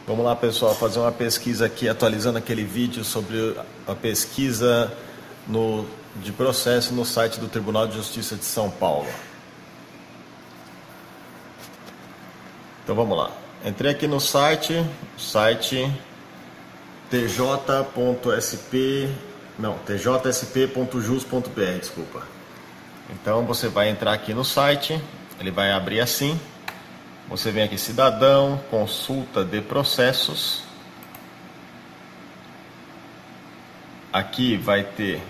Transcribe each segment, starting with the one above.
Vamos lá, pessoal, fazer uma pesquisa aqui, atualizando aquele vídeo sobre a pesquisa de processo no site do Tribunal de Justiça de São Paulo. Então vamos lá. Entrei aqui no site tjsp.jus.br, desculpa. Então você vai entrar aqui no site, ele vai abrir assim. Você vem aqui, cidadão, consulta de processos. Aqui vai ter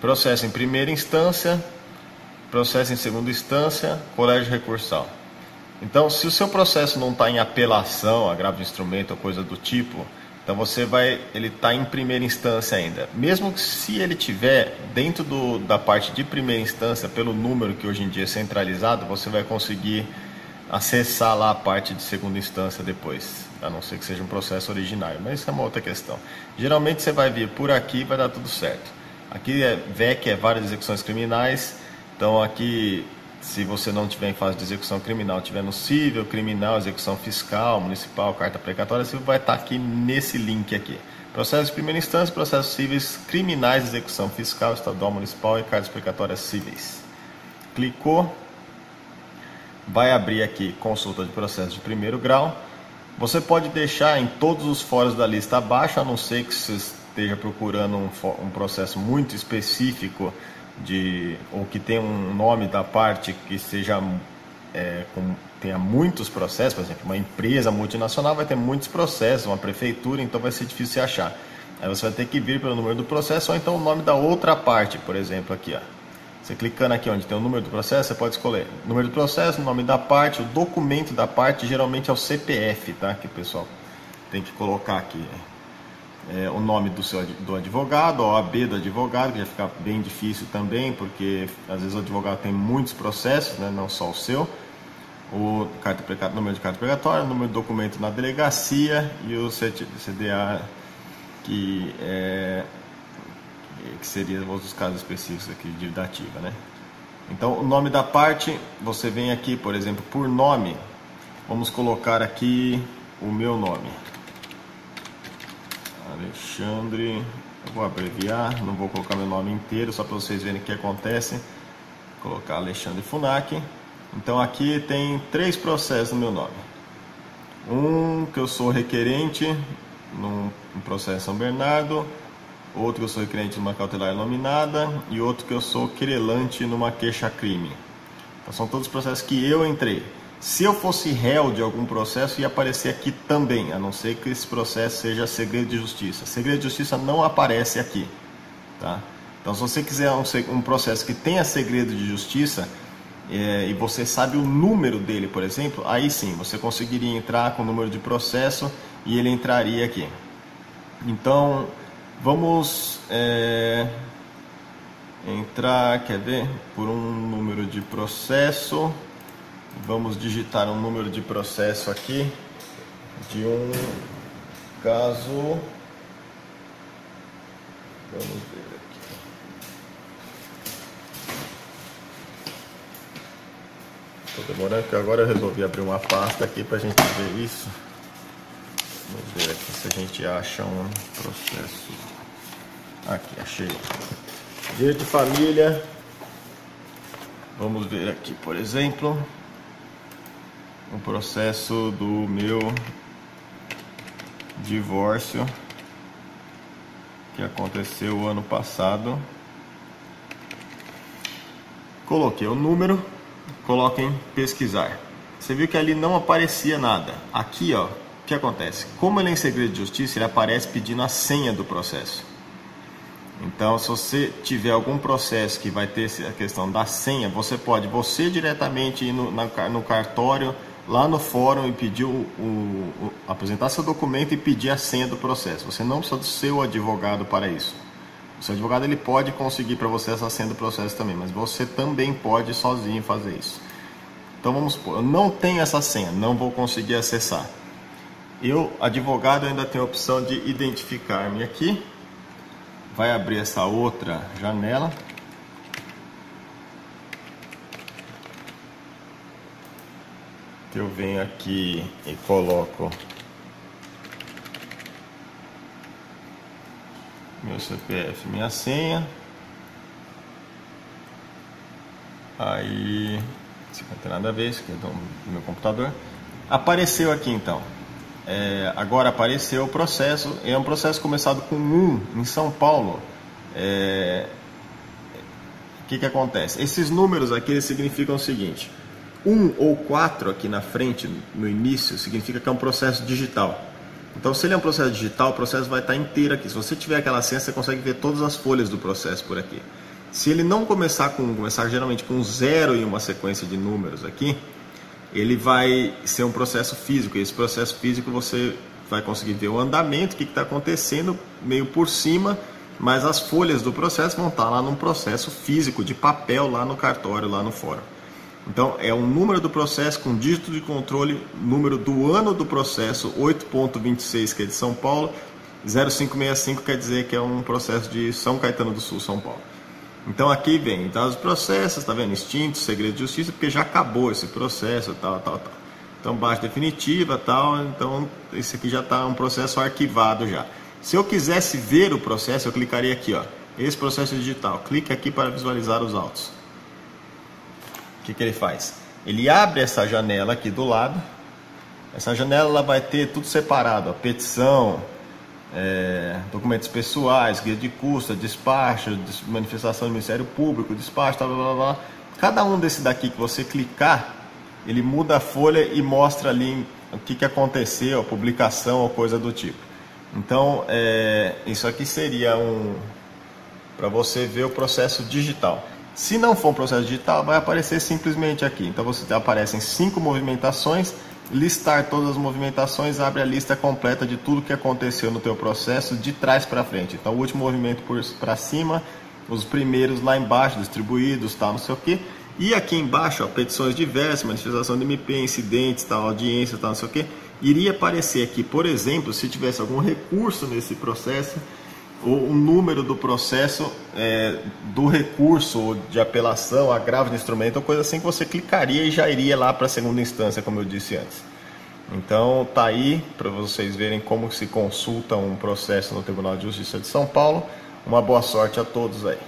processo em primeira instância, processo em segunda instância, colégio recursal. Então, se o seu processo não está em apelação, agravo de instrumento ou coisa do tipo, então ele está em primeira instância ainda. Mesmo que se ele tiver dentro da parte de primeira instância, pelo número que hoje em dia é centralizado, você vai conseguir acessar lá a parte de segunda instância depois, a não ser que seja um processo originário, mas isso é uma outra questão. Geralmente você vai vir por aqui e vai dar tudo certo. Aqui é VEC, é várias execuções criminais, então aqui, se você não tiver em fase de execução criminal, tiver no cível, criminal, execução fiscal, municipal, carta precatória, você vai estar aqui nesse link aqui. Processos de primeira instância, processos cíveis criminais, execução fiscal, estadual, municipal e cartas precatórias cíveis. Clicou. Vai abrir aqui consulta de processo de primeiro grau. Você pode deixar em todos os fóruns da lista abaixo, a não ser que você esteja procurando um processo muito específico ou que tenha um nome da parte que seja tenha muitos processos. Por exemplo, uma empresa multinacional vai ter muitos processos, uma prefeitura, então vai ser difícil de achar. Aí você vai ter que vir pelo número do processo ou então o nome da outra parte, por exemplo, aqui, ó. Você clicando aqui onde tem o número do processo, você pode escolher o número do processo, o nome da parte, o documento da parte, geralmente é o CPF, tá? Que o pessoal tem que colocar aqui o nome do advogado, a OAB do advogado, que já fica bem difícil também, porque às vezes o advogado tem muitos processos, né? Não só o seu. O número de carta precatória, o número do documento na delegacia e o CDA, que seria os casos específicos aqui de dívida ativa, né? Então, o nome da parte, você vem aqui, por exemplo, por nome, vamos colocar aqui o meu nome, Alexandre. Eu vou abreviar, não vou colocar meu nome inteiro, só para vocês verem o que acontece. Vou colocar Alexandre Funac. Então, aqui tem 3 processos no meu nome. Um que eu sou requerente num processo São Bernardo, outro que eu sou requerente numa cautelar nominada e outro que eu sou querelante numa queixa-crime. Então, são todos os processos que eu entrei. Se eu fosse réu de algum processo, ia aparecer aqui também, a não ser que esse processo seja segredo de justiça. Segredo de justiça não aparece aqui, tá? Então, se você quiser um processo que tenha segredo de justiça e você sabe o número dele, por exemplo, aí sim, você conseguiria entrar com o número de processo e ele entraria aqui. Então, vamos entrar, quer ver, por um número de processo. Vamos digitar um número de processo aqui de um caso. Vamos ver aqui. Estou demorando porque agora eu resolvi abrir uma pasta aqui para a gente ver isso. Vamos ver aqui se a gente acha um processo. Aqui, achei. Direito de família. Vamos ver aqui, por exemplo, um processo do meu divórcio que aconteceu ano passado. Coloquei o número, coloquem pesquisar. Você viu que ali não aparecia nada. Aqui, ó, o que acontece? Como ele é em segredo de justiça, ele aparece pedindo a senha do processo. Então, se você tiver algum processo que vai ter a questão da senha, você pode diretamente ir no cartório, lá no fórum, e pedir apresentar seu documento e pedir a senha do processo. Você não precisa do seu advogado para isso. O seu advogado ele pode conseguir para você essa senha do processo também, mas você também pode sozinho fazer isso. Então vamos supor, eu não tenho essa senha, não vou conseguir acessar. Eu, advogado, ainda tenho a opção de identificar-me aqui. Vai abrir essa outra janela. Eu venho aqui e coloco meu CPF, minha senha. Aí, isso não tem nada a ver, isso aqui é do meu computador. Apareceu aqui então. Agora apareceu o processo. É um processo começado com 1 em São Paulo. O que acontece? Esses números aqui eles significam o seguinte: 1 ou 4 aqui na frente, no início, significa que é um processo digital. Então, se ele é um processo digital, o processo vai estar inteiro aqui. Se você tiver aquela senha, você consegue ver todas as folhas do processo por aqui. Se ele não começar com 1, começar geralmente com 0 e uma sequência de números aqui, ele vai ser um processo físico. E esse processo físico você vai conseguir ver o andamento, o que está acontecendo, meio por cima, mas as folhas do processo vão estar lá num processo físico, de papel, lá no cartório, lá no fórum. Então, é um número do processo com dígito de controle, número do ano do processo, 8.26, que é de São Paulo, 0565 quer dizer que é um processo de São Caetano do Sul, São Paulo. Então, aqui vem dados dos processos, tá vendo? Extinto, segredo de justiça, porque já acabou esse processo, tal. Então, baixa definitiva, tal. Então, esse aqui já está um processo arquivado já. Se eu quisesse ver o processo, eu clicaria aqui, ó. Esse processo digital. Clique aqui para visualizar os autos. O que ele faz? Ele abre essa janela aqui do lado. Essa janela ela vai ter tudo separado, ó, petição, documentos pessoais, guia de custa, despacho, manifestação do Ministério Público, despacho, tal. Cada um desse daqui que você clicar, ele muda a folha e mostra ali o que aconteceu, a publicação ou coisa do tipo. Então, isso aqui seria para você ver o processo digital. Se não for um processo digital, vai aparecer simplesmente aqui. Então, você aparecem 5 movimentações, listar todas as movimentações, abre a lista completa de tudo que aconteceu no teu processo de trás para frente. Então, o último movimento para cima, os primeiros lá embaixo, distribuídos, tal, não sei o que. E aqui embaixo, ó, petições diversas, manifestação de MP, incidentes, tal, audiência, tal, não sei o que. Iria aparecer aqui, por exemplo, se tivesse algum recurso nesse processo, ou o número do processo do recurso ou de apelação, agravo de instrumento, ou coisa assim, que você clicaria e já iria lá para a segunda instância, como eu disse antes. Então tá aí para vocês verem como se consulta um processo no Tribunal de Justiça de São Paulo. Uma boa sorte a todos aí.